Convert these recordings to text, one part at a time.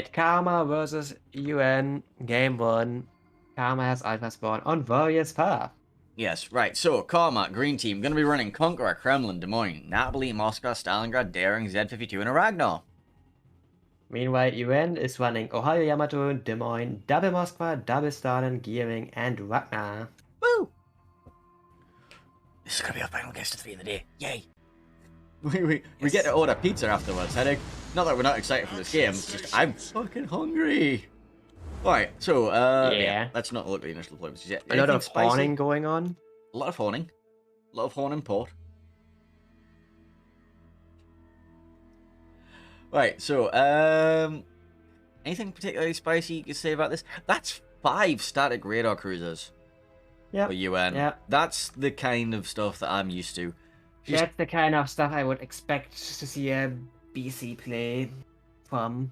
Alright, CARMA versus UN, game 1. CARMA has Alpha spawn on various paths. Yes, right. So, CARMA, Green Team, going to be running Conqueror, Kremlin, Des Moines, Napoli, Moscow, Stalingrad, Daring, Z52, and Aragno. Meanwhile, UN is running Ohio Yamato, Des Moines, double Moskva, double Stalin, Gearing, and Wagner. Woo! This is going to be our final guest of 3 of the day. Yay! We get to order pizza afterwards, headache. Not that we're not excited for this game, it's just I'm fucking hungry. Alright, so, yeah, let's not look at the initial deployments yet. A lot of horning going on. A lot of horning. A lot of horn and port. Right, so, anything particularly spicy you can say about this? That's 5 static radar cruisers. Yeah. For UN. Yeah. That's the kind of stuff that I'm used to. That's the kind of stuff I would expect to see a BC play from.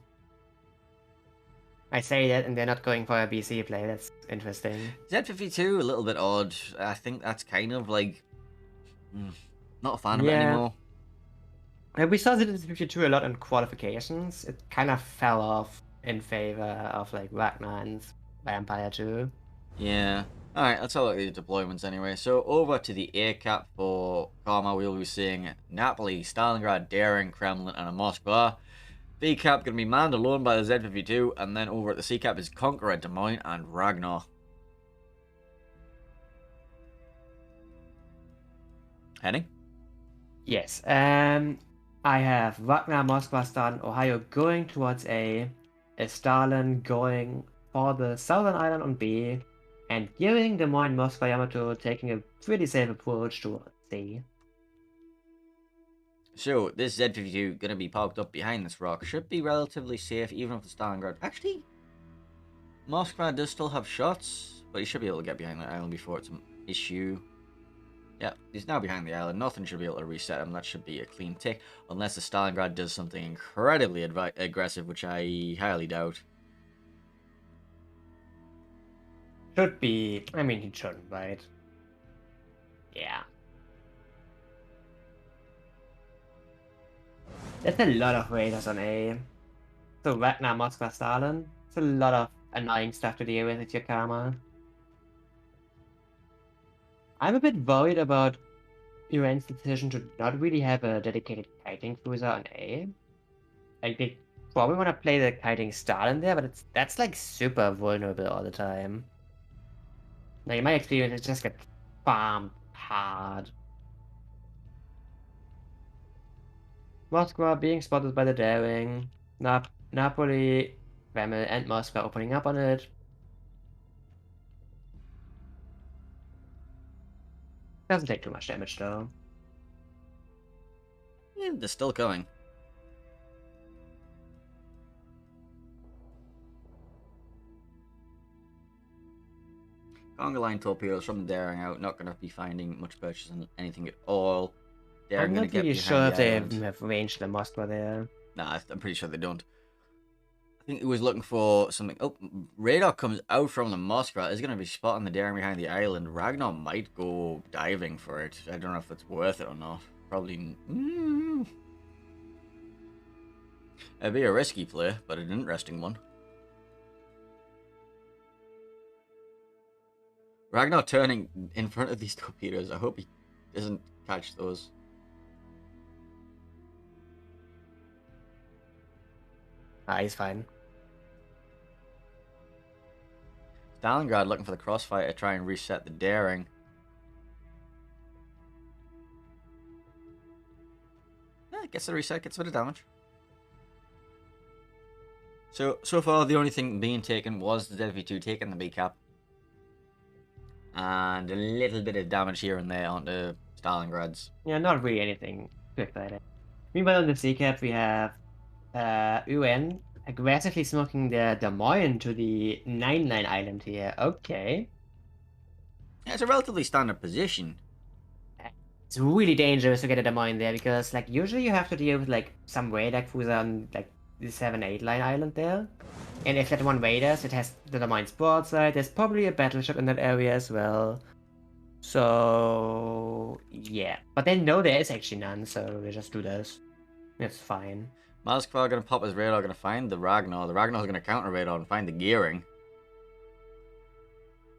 I say that and they're not going for a BC play, that's interesting. Z52, a little bit odd. I think that's kind of like... not a fan of it anymore. We saw Z52 a lot in qualifications. It kind of fell off in favor of like Wagner and Vampire 2. Yeah. Alright, let's have a look at the deployments anyway. So over to the A cap for CARMA, we'll be seeing Napoli, Stalingrad, Daring, Kremlin, and a Moskva. B cap going to be manned alone by the Z52, and then over at the C cap is Conqueror, Des Moines, and Ragnar. Henning? Yes, I have Wagner, Moskva, Stalin, Ohio going towards A, Stalin going for the southern island on B, and Gearing, Des Moines, Moscow, Yamato taking a pretty safe approach towards C. So, this Z52 going to be parked up behind this rock. Should be relatively safe, even if the Stalingrad... Actually, Moskva does still have shots, but he should be able to get behind that island before it's an issue. Yeah, he's now behind the island. Nothing should be able to reset him. That should be a clean tick, unless the Stalingrad does something incredibly aggressive, which I highly doubt. Should be. I mean, he shouldn't, right? Yeah. There's a lot of raiders on A. So Wagner, Moskva, Stalin. It's a lot of annoying stuff to deal with your CARMA. I'm a bit worried about UN's decision to not really have a dedicated kiting cruiser on A. Like, they probably want to play the kiting Stalin there, but that's like super vulnerable all the time. Like, in my experience, it just gets farmed hard. Moskva being spotted by the Daring. Napoli, Kremlin, and Moscow opening up on it. Doesn't take too much damage, though. Yeah, they're still going. Conga line torpedoes from the Daring out, not going to be finding much purchase on anything at all. I'm not really sure if they have ranged the Moskva there. Nah, I'm pretty sure they don't. I think he was looking for something. Oh, radar comes out from the Moskva. Is going to be spotting the Daring behind the island. Ragnar might go diving for it. I don't know if it's worth it or not. Probably. It'd be a risky play, but an interesting one. Ragnar turning in front of these torpedoes. I hope he doesn't catch those. He's fine. Stalingrad looking for the crossfire to try and reset the Daring. Yeah, gets the reset, gets a bit of damage. So far, the only thing being taken was the Z52 taking the B cap. And a little bit of damage here and there onto Stalingrads. Yeah, not really anything too exciting. Meanwhile, on the C cap, we have UN aggressively smoking the Des Moines to the 9-9 island here. Okay. Yeah, it's a relatively standard position. It's really dangerous to get a Des Moines there because, like, usually you have to deal with, like, some radar cruiser on, like, the 7-8 line island there. And if that one raiders, it has the Des Moines broadside. There's probably a battleship in that area as well. So, yeah. But they know there is actually none, so they just do this. It's fine. Moskva gonna pop his radar, gonna find the Ragnar. The Ragnar's gonna counter radar and find the gearing.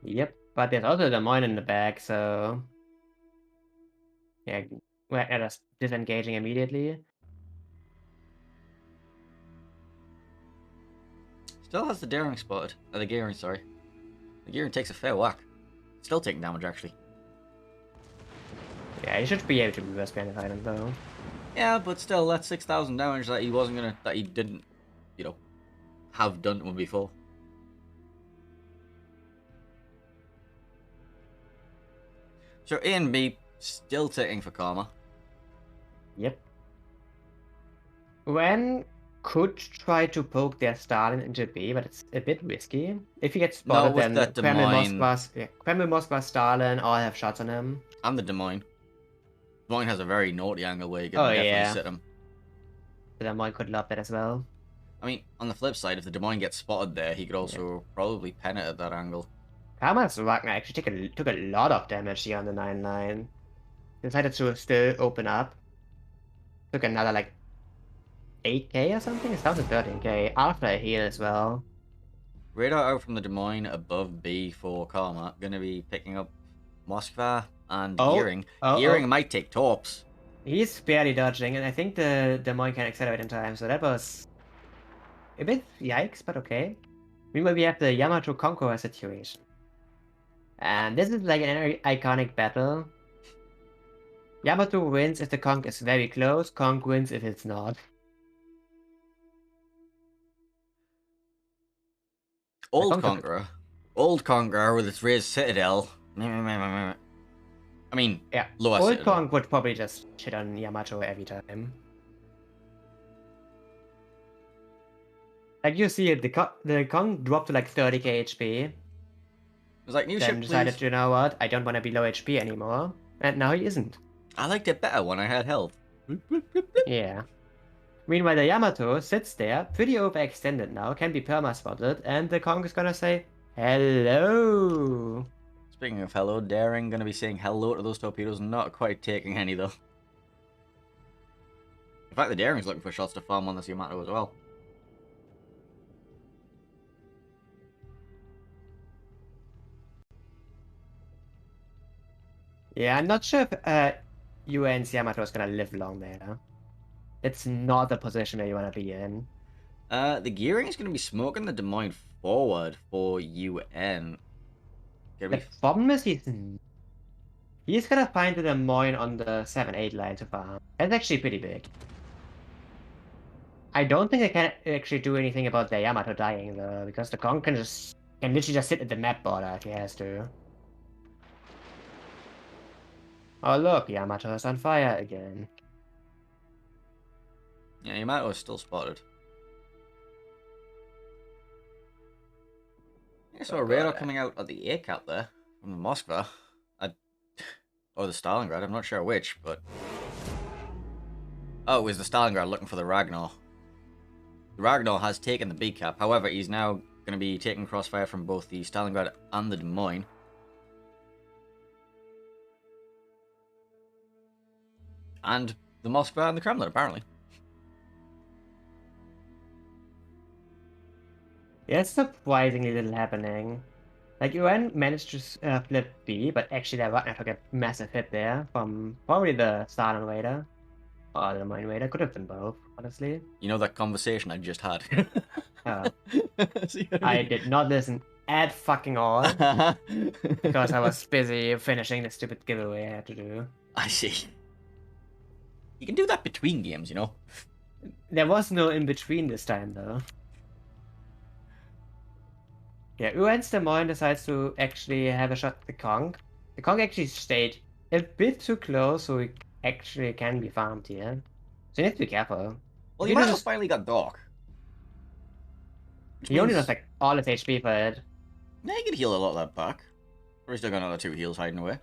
Yep, but there's also the mine in the back, so yeah, we're just disengaging immediately. Still has the daring spotted. The gearing, sorry. The gearing takes a fair whack. Still taking damage, actually. Yeah, he should be able to reverse Bandit Island though. Yeah, but still, that's 6,000 damage that he wasn't gonna, that he didn't, you know, have done to him before. So A and B still taking for Karma. Yep. Ren could try to poke their Stalin into B, but it's a bit risky. If he gets spotted, with then that Kremlin, Moskva, Stalin all have shots on him. And the Des Moines. Des Moines has a very naughty angle where you can Oh, definitely yeah. sit him. The Des Moines could love that as well. I mean, on the flip side, if the Des Moines gets spotted there, he could also probably pen it at that angle. Karma's Ragnar actually took a lot of damage here on the 9-9. Decided to still open up. Took another like 8k or something? It's down to 13k after a heal as well. Radar out from the Des Moines above B for Karma. Gonna be picking up Moskva and Gearing. Gearing might take torps. He's barely dodging, and I think the Des Moines can accelerate in time, so that was a bit yikes, but okay. Meanwhile, we have the Yamato Conqueror situation. And this is like an iconic battle. Yamato wins if the Conk is very close, Conk wins if it's not. Old Conqueror with its raised citadel. I mean, yeah, lower Old citadel. Conk would probably just shit on Yamato every time. Like you see it, the Conk dropped to like 30k HP. It was like, new ship, please. Decided, you know what, I don't want to be low HP anymore. And now he isn't. I liked it better when I had health. Yeah. Meanwhile, the Yamato sits there, pretty overextended now, can be perma-spotted, and the Kong is gonna say, hello! Speaking of hello, Daring gonna be saying hello to those torpedoes, not quite taking any though. In fact, the Daring's looking for shots to farm on this Yamato as well. Yeah, I'm not sure if UN's Yamato is gonna live long there. It's not the position that you wanna be in. The Gearing is gonna be smoking the Des Moines forward for UN. The problem is he's gonna find the Des Moines on the 7-8 line to farm. That's actually pretty big. I don't think they can actually do anything about the Yamato dying though, because the Kong can literally just sit at the map border if he has to. Oh look, Yamato is on fire again. Yeah, Yamato is still spotted. I saw a radar coming out of the ACAT there, from the Moskva. Or the Stalingrad, I'm not sure which, but... Oh, it was the Stalingrad looking for the Ragnar. The Ragnar has taken the B cap, however, he's now going to be taking crossfire from both the Stalingrad and the Des Moines. And the Moskva and the Kremlin, apparently. Yeah, it's surprisingly little happening. Like, UN managed to flip B, but actually that Wagner took a massive hit there from probably the Stalin Raider. Or the Des Moines Raider. Could have been both, honestly. You know that conversation I just had? I did not listen at fucking all. Because I was busy finishing the stupid giveaway I had to do. I see. You can do that between games, you know? There was no in-between this time, though. Yeah, UN's Des Moines decides to actually have a shot at the Kong. The Kong actually stayed a bit too close, so he actually can be farmed here. So you need to be careful. Well, he might have finally got Doc. He only lost like all his HP for it. Yeah, he could heal a lot of that back. Or he's still got another 2 heals hiding away.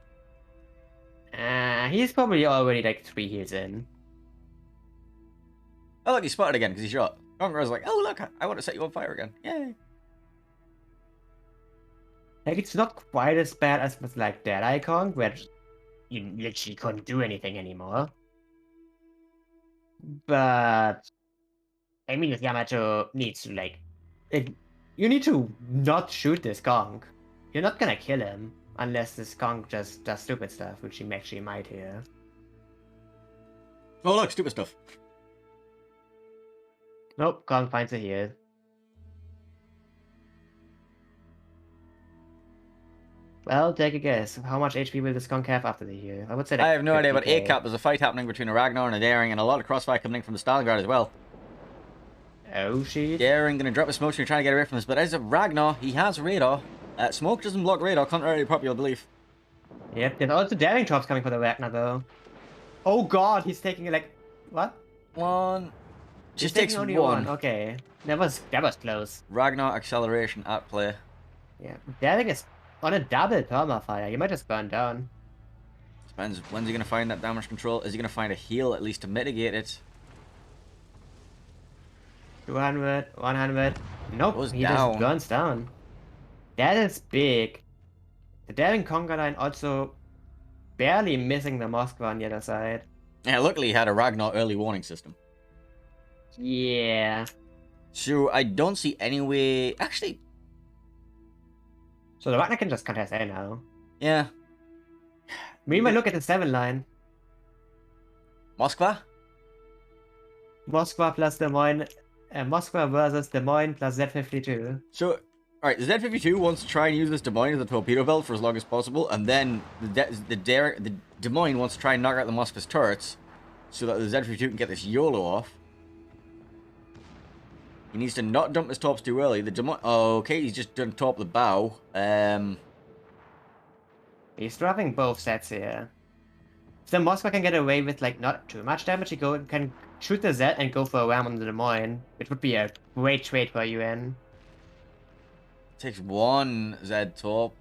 He's probably already like 3 heals in. Oh look, he spotted again because he shot. Conqueror's like, oh look, I want to set you on fire again. Yay. Like, it's not quite as bad as with like Dead Icon, where you literally couldn't do anything anymore. But I mean, if Yamato needs to, like, you need to not shoot this Kong. You're not gonna kill him unless this Kong just does stupid stuff, which he actually might here. Oh, look, stupid stuff. Nope, Kong finds a heal. Well, take a guess. How much HP will this Kong have after the heal? I would say like I have no idea, but 50K. ACAP, there's a fight happening between a Ragnar and a Daring, and a lot of crossfire coming from the Stalingrad as well. Oh, shit. Daring gonna drop a smoke screen trying to get away from this, but as a Ragnar, he has radar. Smoke doesn't block radar, contrary to popular belief. Yep, there's also Daring Drops coming for the Ragnar, though. Oh god, he's taking like... What? One. Just He's takes taking only one. Okay. That was close. Ragnar acceleration at play. Yeah, Daring is on a double perma fire. You might just burn down. Depends, when's he gonna find that damage control? Is he gonna find a heal at least to mitigate it? 200, 100. Nope, Goes he down. just burns down. That is big. The Daring Conga line also barely missing the Moskva on the other side. Yeah, luckily he had a Ragnar early warning system. Yeah. So I don't see any way... Actually, So the Ragnar can just contest A now. yeah. Meanwhile, look at the 7 line. Moskva? Moskva plus Des Moines. Moskva versus Des Moines plus Z52. So, alright, the Z-52 wants to try and use this Des Moines as a torpedo belt for as long as possible, and then the Des Moines wants to try and knock out the Moskva's turrets so that the Z-52 can get this YOLO off. He needs to not dump his tops too early. The Des Moines... Oh, okay, he's just done top the bow. He's dropping both sets here. If the Moskva can get away with like not too much damage, he can shoot the Z and go for a ram on the Des Moines, which would be a great trade for UN. Takes one Z top.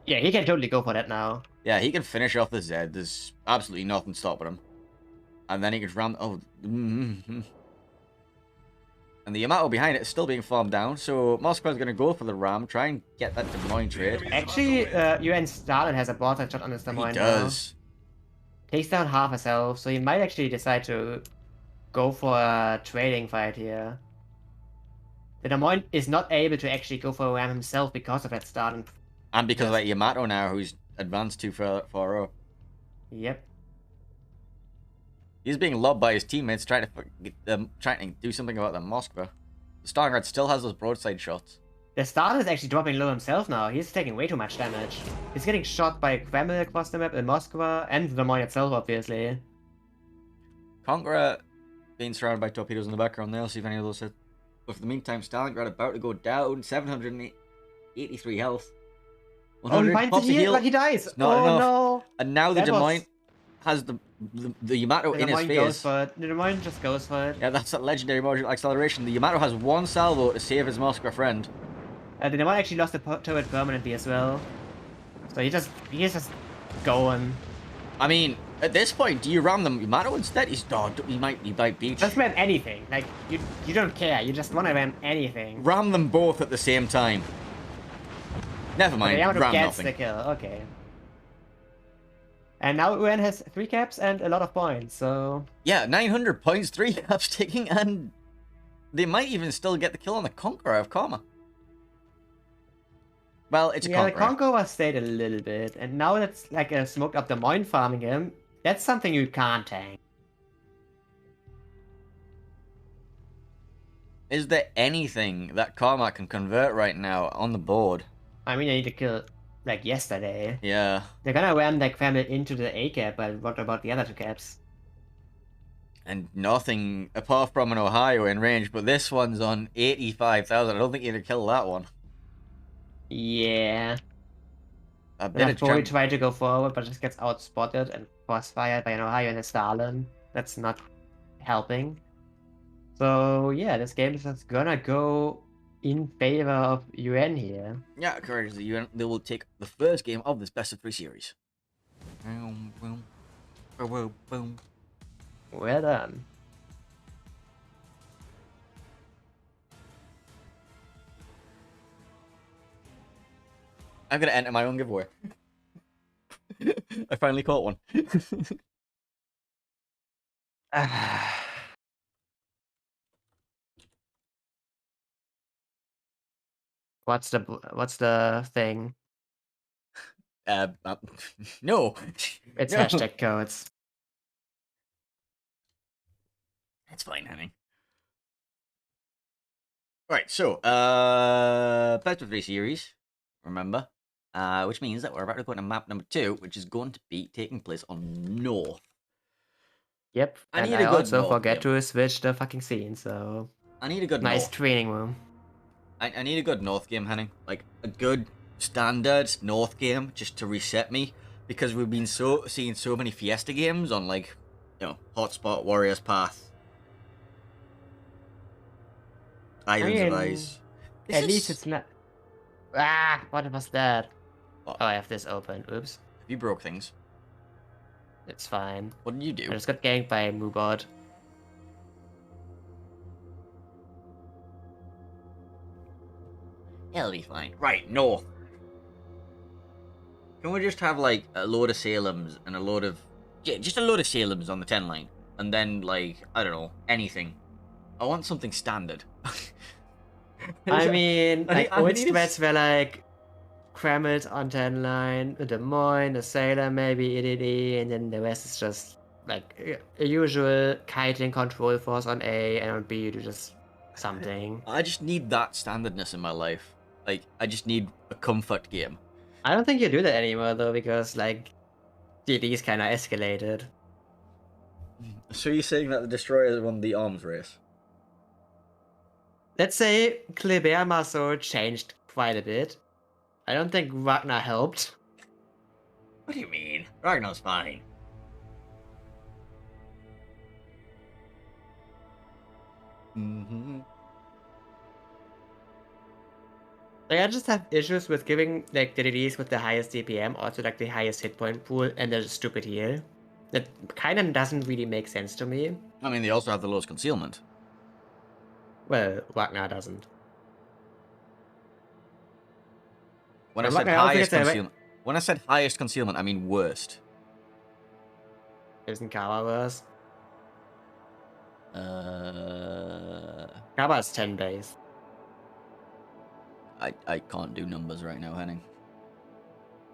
Yeah, he can totally go for that now. Yeah, he can finish off the Z. There's absolutely nothing stopping him. And then he could ram... Oh. And the Yamato behind it is still being farmed down, so Moskva's going to go for the ram, try and get that Des Moines trade. Actually, UN Stalin has a broadside shot on his Des Moines He does. now. Takes down half his health, so he might actually decide to go for a trading fight here. The Des Moines is not able to actually go for a ram himself because of that Stalin. And because of that Yamato now, who's advanced too far up. Yep. He's being lobbed by his teammates, trying to do something about the Moskva. The Stalingrad still has those broadside shots. The Stalin is actually dropping low himself now. He's taking way too much damage. He's getting shot by Kreml across the map in Moskva, and the Des Moines itself, obviously. Conqueror being surrounded by torpedoes in the background there. I'll see if any of those hit. But for the meantime, Stalingrad about to go down. 783 health. Oh, he finds the heal, but he dies! Not oh enough. no! And now the That Des was- Moines has the Yamato The in Des his Moines goes face. for it. The Des Moines just goes for it. Yeah, that's that legendary modular acceleration. The Yamato has one salvo to save his Moskva friend. The Des Moines actually lost the turret permanently as well. So he's just going. I mean, at this point, do you ram the Yamato instead? He might beat. Just ram anything. Like, you don't care. You just want to ram anything. Ram them both at the same time. Never mind, Okay, Yamato ram gets nothing. the kill. Okay. And now UN has 3 caps and a lot of points, so... Yeah, 900 points, 3 caps taking, and they might even still get the kill on the Conqueror of Karma. Well, it's a Yeah, the Conqueror. Conqueror stayed a little bit, and now that's like a smoked up Des Moines farming him. That's something you can't tank. Is there anything that Karma can convert right now on the board? I mean, I need to kill, like, yesterday. Yeah. They're gonna ram that family into the A cap, but what about the other 2 caps? And nothing apart from an Ohio in range, but this one's on 85,000. I don't think you're gonna kill that one. Yeah. A bit of Boy jump. tried to go forward, but just gets outspotted and crossfired by an Ohio and a Stalin. That's not helping. So yeah, this game is just gonna go in favor of UN here. Yeah, correct. They will take the first game of this best of 3 series. Boom, boom, boom, boom. Well done. I'm gonna enter my own giveaway. I finally caught one. What's the thing? Uh, uh no, It's no. hashtag codes. That's fine, honey. Right, so, Best of 3 series, remember? Which means that we're about to go into map number 2, which is going to be taking place on North. Yep, I and need I a good also North forget game. to switch the fucking scene, so I need a good nice North. training room. I need a good North game, Henning. Like, a good standard North game, just to reset me. Because we've been seeing so many Fiesta games on, like, Hotspot, Warriors Path, I Islands of mean, Ice. This at least is... it's not. Ah, what was that? What? Oh, I have this open. Oops, Have you broke things? it's fine. What did you I do? just got ganked by Moobot. It'll be fine. Right, North. Can we just have, like, a load of Salems and a load of... Yeah, just a load of Salems on the 10 line. And then, like, I don't know, anything. I want something standard. I mean, like I old need a... strats were like Kremit on 10 line, a Des Moines, a Sailor maybe, EDD, and then the rest is just like a usual kiting control force on A, and on B you do just something. I just need that standardness in my life. Like, I just need a comfort game. I don't think you do that anymore though, because like DD's kind of escalated. So you're saying that the Destroyers won the arms race? Let's say Kleber Maso changed quite a bit. I don't think Ragnar helped. What do you mean? Ragnar's fine. Mm-hmm. Like, I just have issues with giving like the DDs with the highest DPM also like the highest hit point pool and the stupid heal. That kind of doesn't really make sense to me. I mean, they also have the lowest concealment. Well, Ragnar doesn't. When I And said Ragnar also highest gets a concealment, when I said highest concealment, I mean worst. isn't Kaba worse? Uh, Kaba's 10 base. I can't do numbers right now, Henning.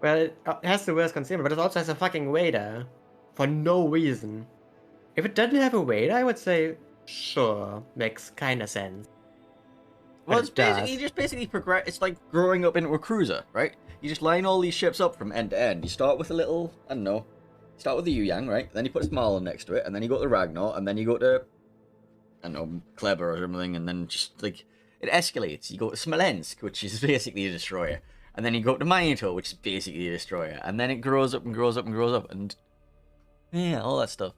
Well, it has the worst concealment, but it also has a fucking Vader. For no reason. If it didn't have a Vader, I would say, sure, makes kinda sense. But Well, it's it basically does. you just basically progress. It's like growing up into a cruiser, right? You just line all these ships up from end to end. You start with a little, I don't know, start with the Yu Yang, right? Then you put Smarland next to it, and then you go to Ragnar, and then you go to, I don't know, Kleber or something, and then just like it escalates. You go to Smolensk, which is basically a destroyer, and then you go to Maito, which is basically a destroyer, and then it grows up and grows up and grows up, and yeah, all that stuff.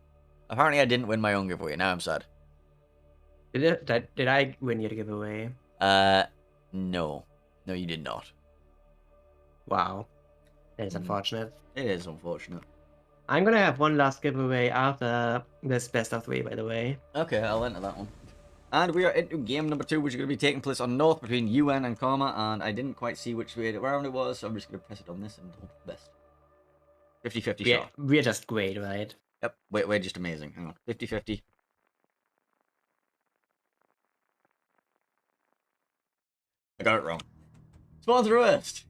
Apparently, I didn't win my own giveaway. Now I'm sad. Did I win your giveaway? Uh, no, no, you did not. Wow. That is Mm, unfortunate. it is unfortunate. I'm gonna have one last giveaway after this best of 3, by the way. Okay, I'll enter that one. And we are into game number 2, which is going to be taking place on North between UN and Karma, and I didn't quite see which way around it was, so I'm just going to press it on this and hope for the best. 50-50 shot. We're just great, right? Yep, we're just amazing. Hang on, 50-50. I got it wrong. Spawn's reversed!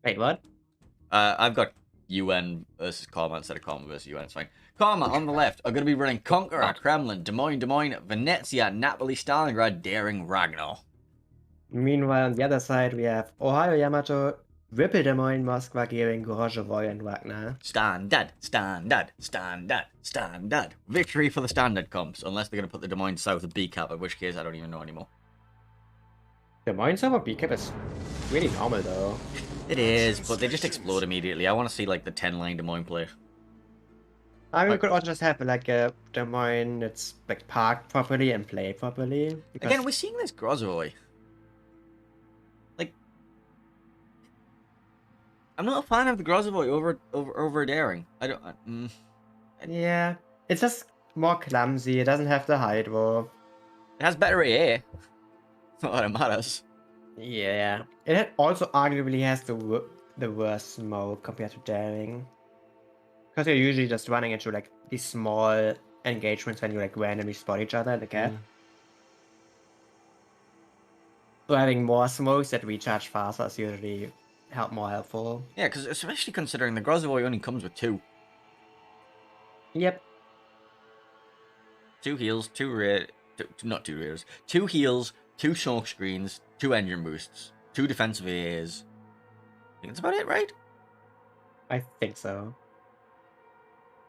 Wait, what? I've got UN versus Karma instead of Karma versus UN, it's fine. Karma, on the left, are going to be running Conqueror, What? Kremlin, Des Moines, Venezia, Napoli, Stalingrad, Daring, Ragnar. Meanwhile, on the other side, we have Ohio Yamato, Ripple Des Moines, Moskva, Gering, Gorozhovoy, and Wagner. Standard. Victory for the standard comps, unless they're going to put the Des Moines south of B cap, in which case I don't even know anymore. Des Moines over BCAP is really normal, though. It is, but they just explode immediately. I want to see like the 10 line Des Moines play. I mean, we Like, could also just have like a Des Moines that's like parked properly and played properly. Because again, we're seeing this Grozovoy. Like, I'm not a fan of the Grozovoy over Daring. I don't. yeah, it's just more clumsy. It doesn't have the hydro. It has better AA. It's not that it matters. Yeah, it also arguably has the worst smoke compared to Daring. Because you're usually just running into like these small engagements when you like randomly spot each other in the gap. So having more smokes that recharge faster is usually more helpful. Yeah, because especially considering the Grozavoy only comes with 2. Yep. 2 heals, 2 rear... not 2 rears. 2 heals, 2 smoke screens, 2 engine boosts, 2 defensive AAs. I think that's about it, right? I think so.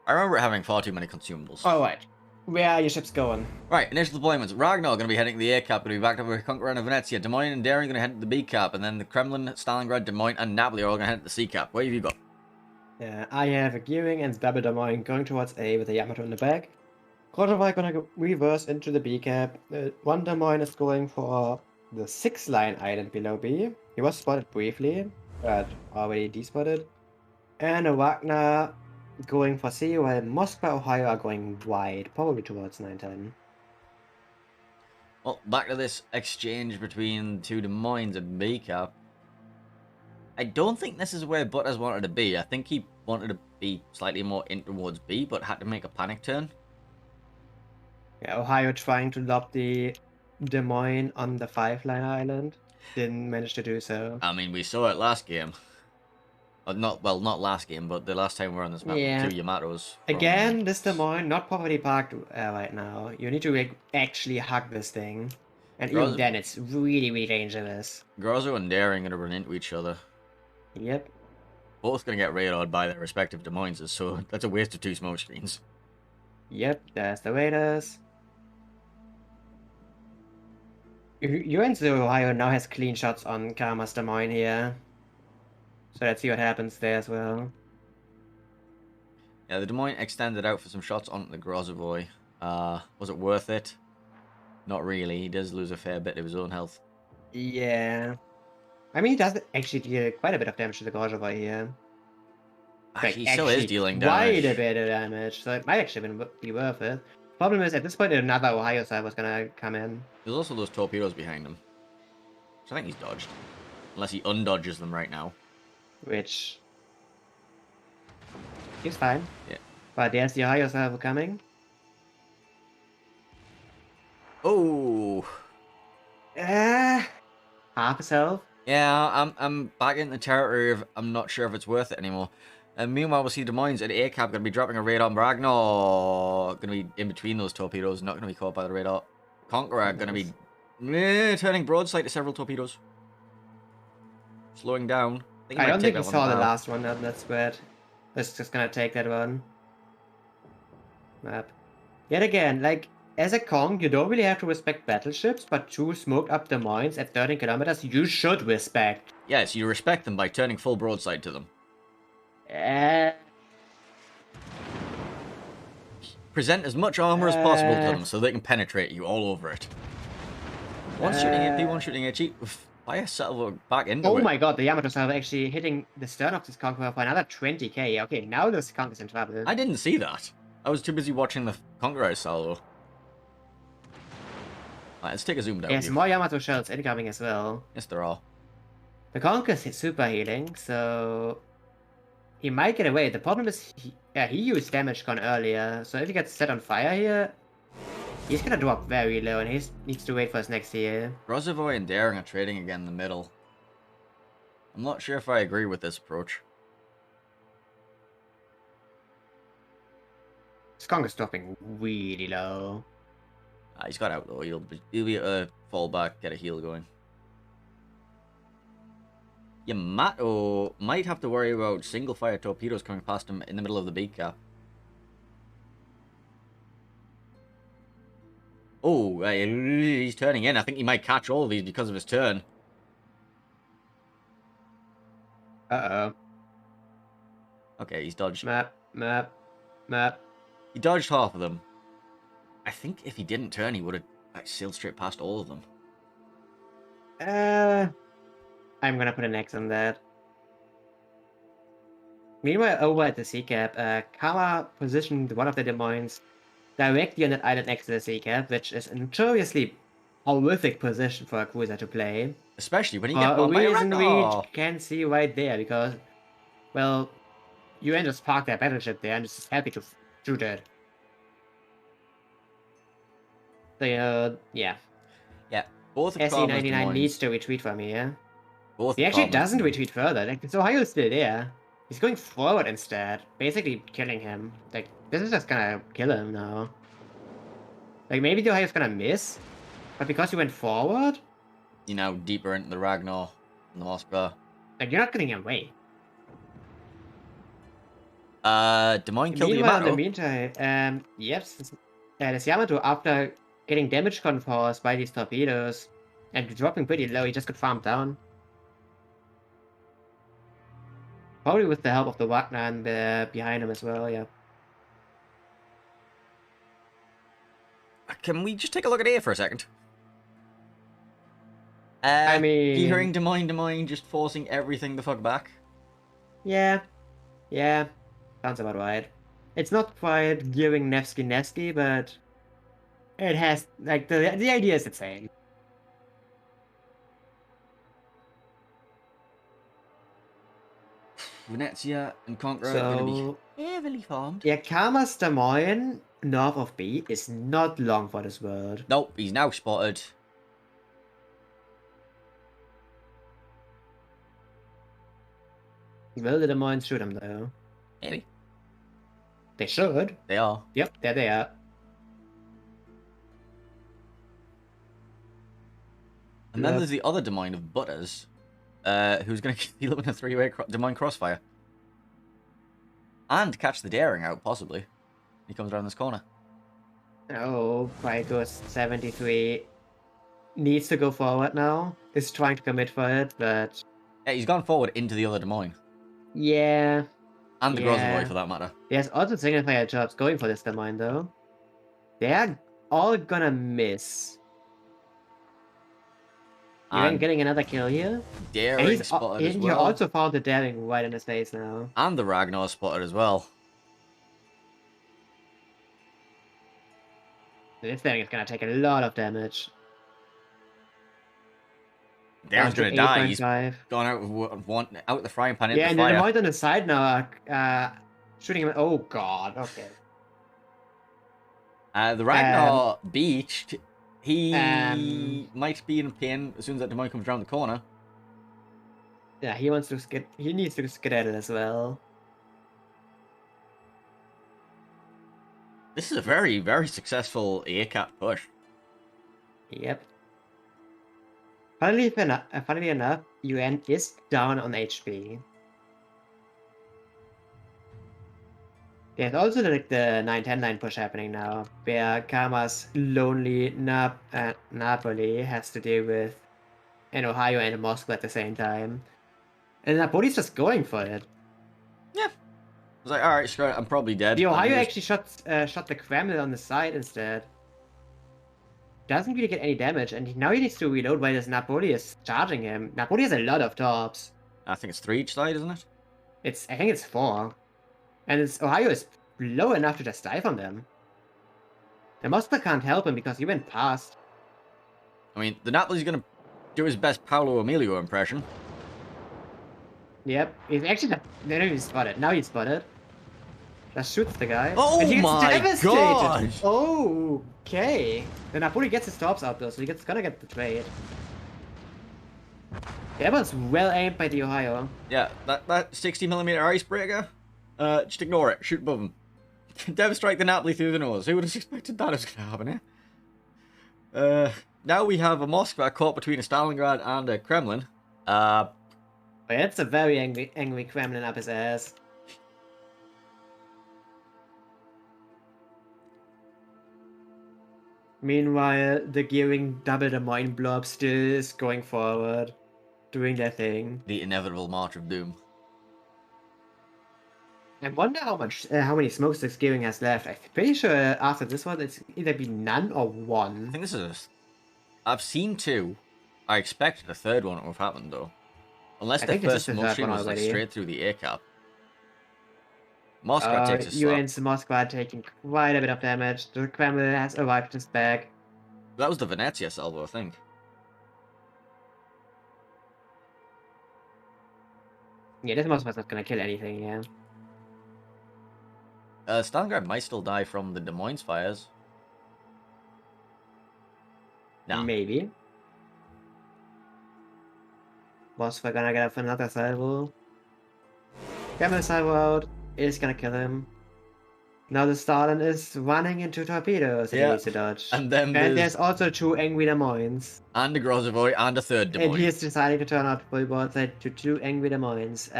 I remember having far too many consumables. Alright. Where are your ships going? Right, initial deployments. Ragnar going to be heading to the A cap, going to be backed up with Conqueror and Venezia. Des Moines and Daring going to head to the B cap, and then the Kremlin, Stalingrad, Des Moines, and Napoli are all going to head to the C cap. Where have you got? I have a Gearing and Babel Domain going towards A with a Yamato in the back. Kotovar gonna go reverse into the B cap. One Domain is going for the 6-line island below B. He was spotted briefly, but already despotted. And a Wagner going for C, while Moscow, Ohio are going wide, probably towards 910. Well, back to this exchange between 2 Des Moines and B cap. I don't think this is where Butters wanted to be. I think he wanted to be slightly more in towards B, but had to make a panic turn. Yeah, Ohio trying to lob the Des Moines on the 5-line island. Didn't manage to do so. I mean, we saw it last game. Not last game, but the last time we were on this map Yeah. with 2 Yamatos. Again, this Des Moines not properly parked right now. You need to actually hug this thing. And even then, it's really, really dangerous. Grozo and Daring going to run into each other. Yep. Both going to get raided by their respective Des Moineses, so that's a waste of 2 smoke screens. Yep, there's the Raiders. UNC Ohio now has clean shots on Karma's Des Moines here. So let's see what happens there as well. Yeah, the Des Moines extended out for some shots on the Grozavoy. Was it worth it? Not really. He does lose a fair bit of his own health. Yeah. I mean, he does actually deal quite a bit of damage to the Grozavoy here. Like, he still is dealing damage. Quite a bit of damage, so it might actually be worth it. Problem is, at this point, another Ohio side was gonna come in. There's also those torpedoes behind him. So I think he's dodged. Unless he undodges them right now. Which... he's fine. Yeah. But there's the Ohio side coming. Oh! Half his health. Yeah, I'm back in the territory of I'm not sure if it's worth it anymore. And meanwhile, we'll see Des Moines at A cap going to be dropping a raid on Ragnar. Going to be in between those torpedoes, not going to be caught by the radar. Conqueror going to be turning broadside to several torpedoes. Slowing down. I don't think we saw the last one, that's bad. Let's just going to take that one. Map. Yet again, like, as a Kong, you don't really have to respect battleships, but 2 smoked up Des Moines at 13 kilometers, you should respect. Yes, you respect them by turning full broadside to them. Present as much armor as possible to them so they can penetrate you all over it. One shooting at P1 shooting at G. Fire salvo back into it. Oh my god, the Yamato salvo actually hitting the stern of this Conqueror for another 20k. Okay, now this Conqueror's in trouble. I didn't see that. I was too busy watching the Conqueror salvo. Alright, let's take a zoom down. There's more Yamato shells incoming as well. Yes, there are. The Conqueror's super healing, so he might get away. The problem is, he used damage con earlier, so if he gets set on fire here, he's gonna drop very low, and he needs to wait for his next heal. Grozavoy and Daring are trading again in the middle. I'm not sure if I agree with this approach. Skunk is dropping really low. He's got out though. He'll be able to fall back, get a heal going. Yamato might have to worry about single fire torpedoes coming past him in the middle of the B cap. Oh, he's turning in. I think he might catch all of these because of his turn. Uh-oh. Okay, he's dodged. Map. He dodged half of them. I think if he didn't turn, he would have sailed straight past all of them. I'm gonna put an X on that. Meanwhile, over at the sea cap, Karma positioned one of the Des Moines directly on that island next to the sea cap, which is a notoriously horrific position for a cruiser to play. Especially when you get bombed by a reason Ragnar. we can see right there, because, well, UN just parked their battleship there and is just happy to shoot it. So, yeah. Yeah, Both of Karma's Des SE99 Moines. needs to retreat from here. Both He of actually Karma's doesn't Des Moines. retreat further. Like, so Ohio's still there. He's going forward instead, basically killing him. Like, this is just gonna kill him now. Like, maybe the Ohio's gonna miss, but because you went forward, You know, deeper into the Ragnar and the Moskva. like, you're not getting away. Des Moines killed the Meanwhile, in the Yamato. meantime, yes, this Yamato, after getting damage conforced by these torpedoes and dropping pretty low, he just got farmed down. Probably with the help of the Wagner and behind him as well, yeah. Can we just take a look at here for a second? I mean... Hearing Des Moines just forcing everything the fuck back. Yeah. Sounds about right. It's not quite giving Nevsky, but it has, like, the idea is the same. Venezia and Conqueror are going to be heavily farmed. Yeah, Karma's Des Moines, north of B, is not long for this world. Nope, he's now spotted. Will the Des Moines shoot him, though? Maybe. They should. They are. Yep, there they are. And then there's the other Des Moines of Butters, who's going to deal with a three-way Des Moines crossfire. And catch the daring out, possibly. He comes around this corner. Oh, Pythos 73 needs to go forward now. Is trying to commit for it, but... Yeah, he's gone forward into the other Des Moines. Yeah. And the Groznovoy, for that matter. There's also single player jobs going for this Des Moines, though. They're all gonna miss. You're getting another kill here. Daring spotted as well. You also found the daring right in his face now. And the Ragnar spotted as well. This thing is gonna take a lot of damage. Daring's gonna die. He's 8.5. gone out the frying pan into Yeah, the and fire. the Moines on the side now are shooting him. Oh god, okay. The Ragnar beached. He might be in pain as soon as that Des Moines comes around the corner. Yeah, he needs to skedaddle as well. This is a very, very successful ACAT push. Yep. Funnily enough, UN is down on HP. There's also the 9-10 line push happening now, where Karma's lonely Napoli has to deal with an Ohio and a Moscow at the same time. And Napoli's just going for it. Yeah. I was like, alright, screw it, I'm probably dead. The Ohio actually shot the Kremlin on the side instead. Doesn't really get any damage, and now he needs to reload while this Napoli is charging him. Napoli has a lot of tops. I think it's 3 each side, isn't it? I think it's 4. And Ohio is low enough to just die from them. The Moscow can't help him because he went past. I mean, the Napoli's gonna do his best Paolo Emilio impression. Yep, he's actually he's spotted. Now he's spotted. Just shoots the guy. Oh and he gets my devastated. god! Okay. The Napoli gets his tops out though, so he's gonna get the trade. That was well aimed by the Ohio. Yeah, that 60mm icebreaker, just ignore it. Shoot above him. Devastrate the Napoli through the nose. Who would have expected that was going to happen here? Now we have a Moskva caught between a Stalingrad and a Kremlin. But it's a very angry Kremlin up his ass. Meanwhile, the gearing double Des Moines blob still is going forward, doing their thing. The inevitable March of Doom. I wonder how many smokesticks gearing has left. I'm pretty sure after this one, it's either be none or 1. I think this is... I've seen 2. I expected a third one to have happened, though. Unless their first smoke stream was like straight through the ACAP. Moskva takes a slap. UN's Moskva taking quite a bit of damage. The Kremlin has arrived just back. That was the Venezia salvo, I think. Yeah, this Moskva's not gonna kill anything, yeah. Stalingrad might still die from the Des Moines fires. No. Maybe. Was we're gonna get another salvo. Camel salvo out. Is gonna kill him. Now the Stalin is running into torpedoes that he Yeah. needs to dodge. And then there's also 2 angry Des Moines. And a Grozavoy and a third Des Moines. And he is deciding to turn out full broadside to 2 angry Des Moines.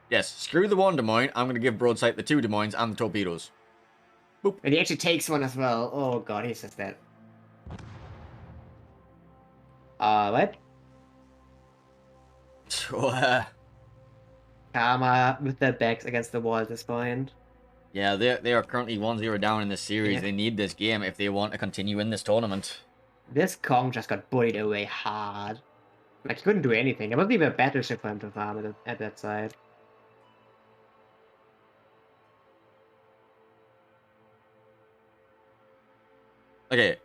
Yes, screw the 1 Des Moines. I'm going to give broadside the 2 Des Moines and the torpedoes. Boop. And he actually takes one as well. Oh god, he's just dead. What? So, CARMA with their backs against the wall at this point. Yeah, they are currently 1-0 down in this series. Yeah. They need this game if they want to continue in this tournament. This Kong just got bullied away hard. Like, he couldn't do anything. There wasn't even a battleship for him to farm at that side. Okay,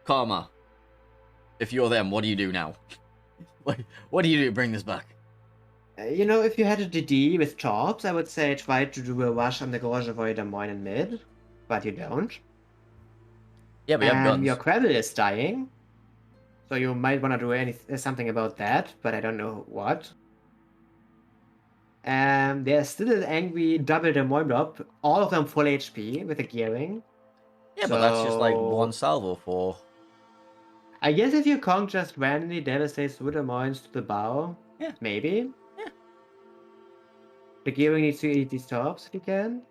Karma. If you're them, what do you do now? What do you do to bring this back? You know, if you had a DD with torps, I would say try to do a rush on the Grozavoy Des Moines in mid. But you don't. Yeah, but you have guns. Your Kreml is dying. So you might want to do something about that, but I don't know what. There's still an angry double Des Moines blob, all of them full HP with the gearing. Yeah, but that's just like 1 salvo for... I guess if your Kong just randomly devastates two Des Moines to the bow, yeah, maybe. Yeah. The gearing needs to eat these torps if he can.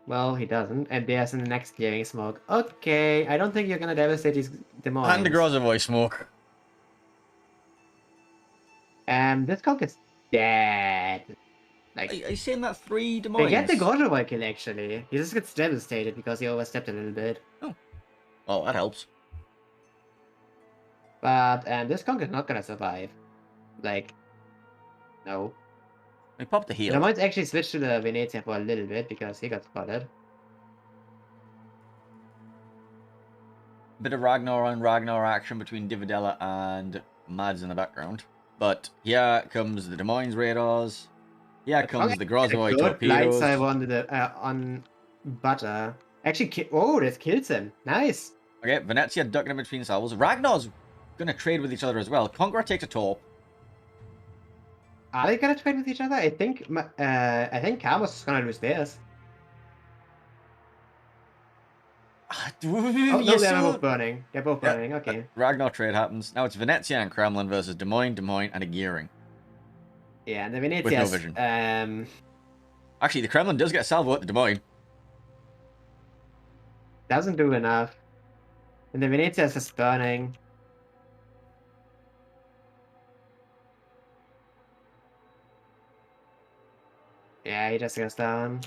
Well, he doesn't, and there's the next gearing smoke. Okay, I don't think you're gonna devastate these Des Moines. And the Grozavoy smoke. This Kong is dead. Like, Are you saying that 3 Des Moines? they get the Grozavoy kill actually. He just gets devastated because he overstepped a little bit. Oh. Oh, that helps. But this Kong is not gonna survive. Like, no. We popped the heel. I might actually switch to the Venezia for a little bit because he got spotted. Bit of Ragnar action between Dividella and Mads in the background. But here comes the Des Moines radars. Here comes the Grozavoy torpedoes. Light on butter. Actually, oh, this kills him. Nice. Okay, Venezia ducking in between salvos. Ragnar's gonna trade with each other as well. Conqueror takes a torp. Are they gonna trade with each other? I think Karma's gonna lose theirs. Oh, no, they're both burning. They're both burning, okay. Ragnar trade happens. Now it's Venezia and Kremlin versus Des Moines, and a gearing. Yeah, and the Venezia. With no vision. Actually, the Kremlin does get a salvo at the Des Moines. Doesn't do enough. And the Venezia is just burning. Yeah, he just goes down.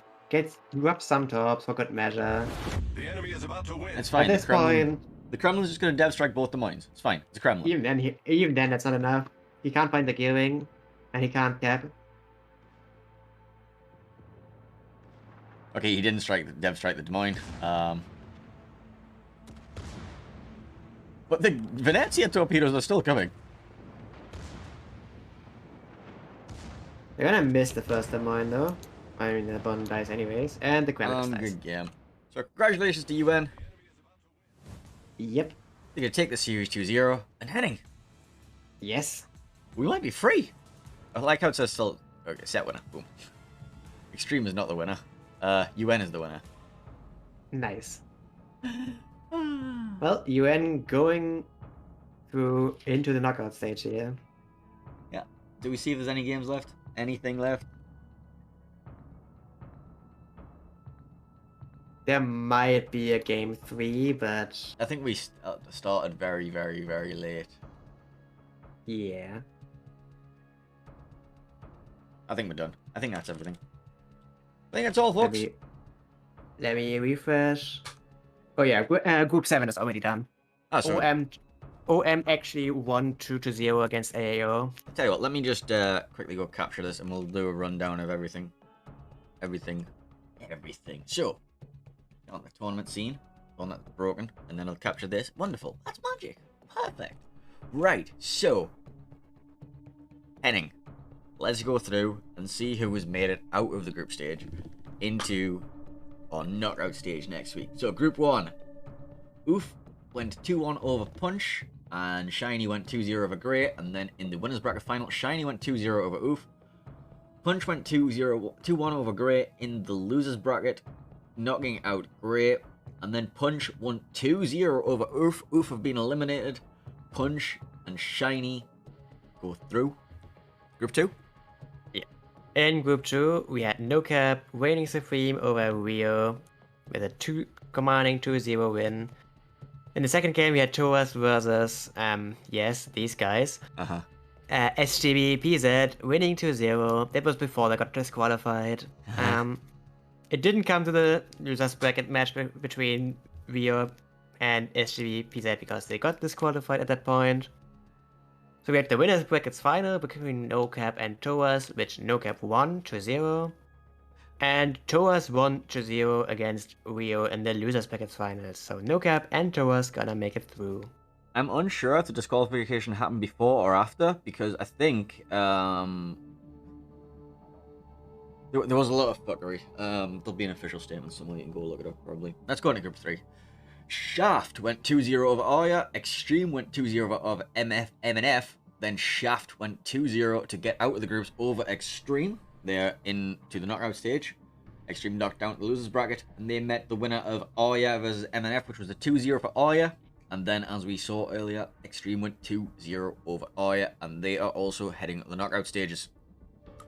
Drops some torps for good measure. The enemy is about to win. It's fine. At this point, the Kremlin's just going to dev strike both Des Moines. It's fine. It's a Kremlin. Even then, that's not enough. He can't find the gearing, and he can't cap. Okay, he didn't dev strike the Des Moines. But the Venezia torpedoes are still coming. They're gonna miss the first Des Moines though. I mean, the bottom dies anyways, and the Kremlin dies. Good game. So congratulations to UN. Yep. They're gonna take the series 2-0 and heading. Yes. We might be free. I like how it says still. Okay, set winner. Boom. Extreme is not the winner. UN is the winner. Nice. Well, UN going through into the knockout stage here. Yeah. Do we see if there's any games left? Anything left? There might be a game 3, but I think we started very, very, very late. yeah. I think we're done. I think that's everything. I think that's all, folks. Let me refresh. Oh yeah, Group 7 is already done. Oh, sorry. OM actually won 2-0 against AAO. I'll tell you what, let me just quickly go capture this and we'll do a rundown of everything. Everything. So, on the tournament scene, one that's broken, and then I'll capture this. Wonderful. That's magic. Perfect. Right, so, Henning, let's go through and see who has made it out of the group stage into our knockout stage next week. So, Group 1, Oof, went 2-1 over Punch, and Shiny went 2-0 over Grey, and then in the winners bracket final, Shiny went 2-0 over Oof. Punch went 2-1 over Grey in the losers bracket, knocking out Grey, and then Punch won 2-0 over Oof. Oof have been eliminated. Punch and Shiny go through. Group 2? Yeah. In Group 2, we had No Cap reigning supreme over Rio with a commanding 2-0 win. In the second game, we had Toas versus, yes, these guys. SGB PZ winning 2-0. That was before they got disqualified. It didn't come to the losers bracket match between Rio and SGB PZ because they got disqualified at that point. So we had the winners brackets final between No Cap and Toas, which No Cap won 2-0. And Toas won 2-0 against Rio in the losers brackets finals. So No Cap and Toas gonna make it through. I'm unsure if the disqualification happened before or after, because I think there was a lot of fuckery. There'll be an official statement somewhere, you can go look it up probably. Let's go into Group 3. Shaft went 2-0 over Arya, Extreme went 2-0 over MNF, then Shaft went 2-0 to get out of the groups over Extreme. They're into the knockout stage. Extreme knocked down the losers bracket, and they met the winner of Arya versus MNF, which was a 2-0 for Arya. And then, as we saw earlier, Extreme went 2-0 over Arya, and they are also heading the knockout stages.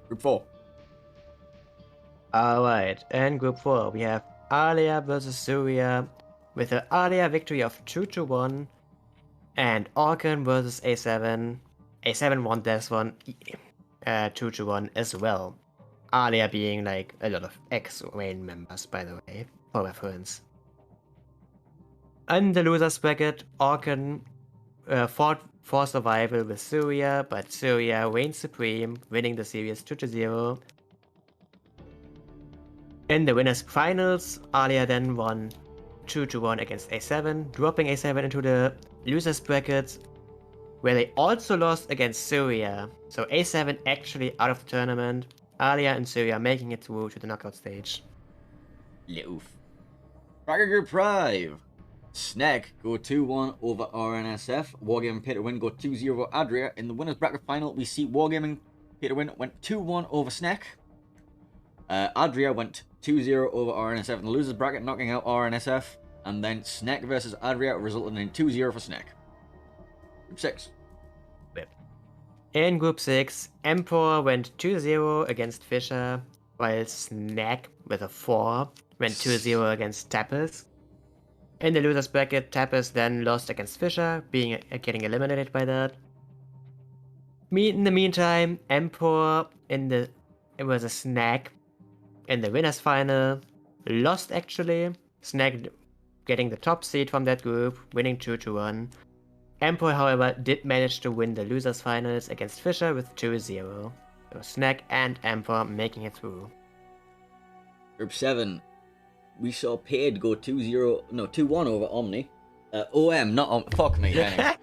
Group 4. Alright, and Group 4, we have Alia versus Surya, with an Alia victory of 2-1, and Orkan versus A7. A7 won this one 2-1 as well. Alia being like a lot of ex-main members, by the way, for reference. In the losers bracket, Orkan fought for survival with Surya, but Surya reigned supreme, winning the series 2-0. In the winners finals, Alia then won 2-1 against A7, dropping A7 into the losers bracket, where they also lost against Surya. So A7 actually out of the tournament, Alia and Surya making it through to the knockout stage. Oof. Bracket Group 5. Snake go 2-1 over RNSF. Wargaming Pay to Win go 2-0 over Adria. In the winners bracket final, we see Wargaming Pay to Win went 2-1 over Snake. Adria went 2-0 over RNSF in the losers bracket, knocking out RNSF. And then Snake versus Adria resulted in 2-0 for Snake. Group 6. In Group 6, Emperor went 2-0 against Fisher, while Snake with a 4 went 2-0 against Tappers. In the losers bracket, Tappers then lost against Fisher, getting eliminated by that. In the meantime, Emperor it was a Snake in the winners final, lost actually. Snake getting the top seed from that group, winning 2-1. Emperor, however, did manage to win the losers finals against Fisher with 2-0. So Snake and Emperor making it through. Group 7. We saw Paid go 2-1 over Omni. OM, not Omni. Fuck me, anyway.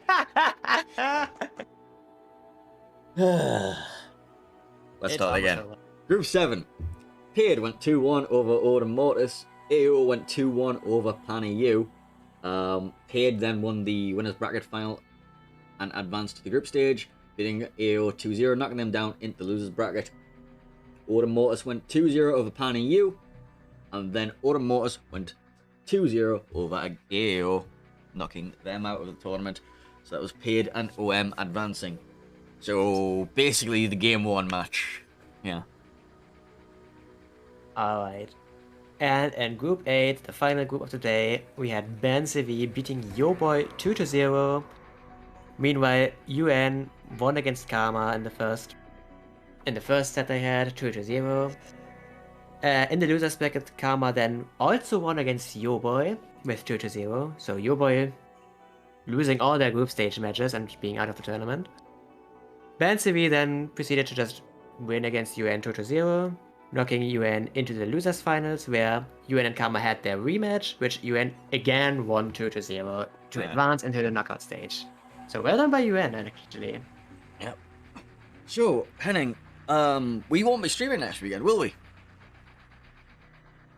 Let's start again. Group 7. Paid went 2-1 over Odin Mortis. AO went 2-1 over Pani U. Paid then won the winners bracket final and advanced to the group stage, beating AO 2-0, knocking them down into the losers bracket. Odin Mortis went 2-0 over Pani U. And then Odin Mortis went 2-0 over AO, knocking them out of the tournament. So that was Paid and OM advancing. So basically the game 1 match. Yeah. Alright. And in Group 8, the final group of the day, we had Ben CV beating Yoboy 2-0. Meanwhile, UN won against Karma in the first set they had, 2-0. In the losers bracket, Karma then also won against Yoboy with 2-0. So Yoboy losing all their group stage matches and being out of the tournament. Ben CV then proceeded to just win against UN 2-0, knocking UN into the losers finals, where UN and Karma had their rematch, which UN again won 2-0 to advance into the knockout stage. So well done by UN, actually. Yep. So, Henning, we won't be streaming next weekend, will we?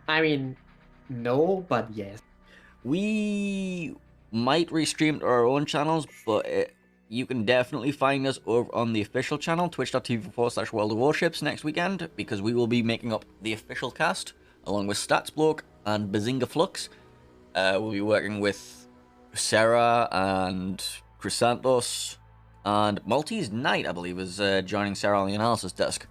I mean, no, but yes. We might restream to our own channels, but you can definitely find us over on the official channel, twitch.tv/World of Warships next weekend, because we will be making up the official cast, along with Statsbloke and Bazinga Flux. We'll be working with Sarah and Chrysanthos, and Maltese Knight, I believe, is joining Sarah on the analysis desk.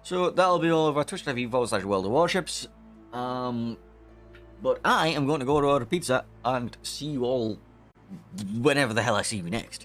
So that'll be all over twitch.tv/World of Warships. But I am going to go to order pizza and see you all whenever the hell I see you next.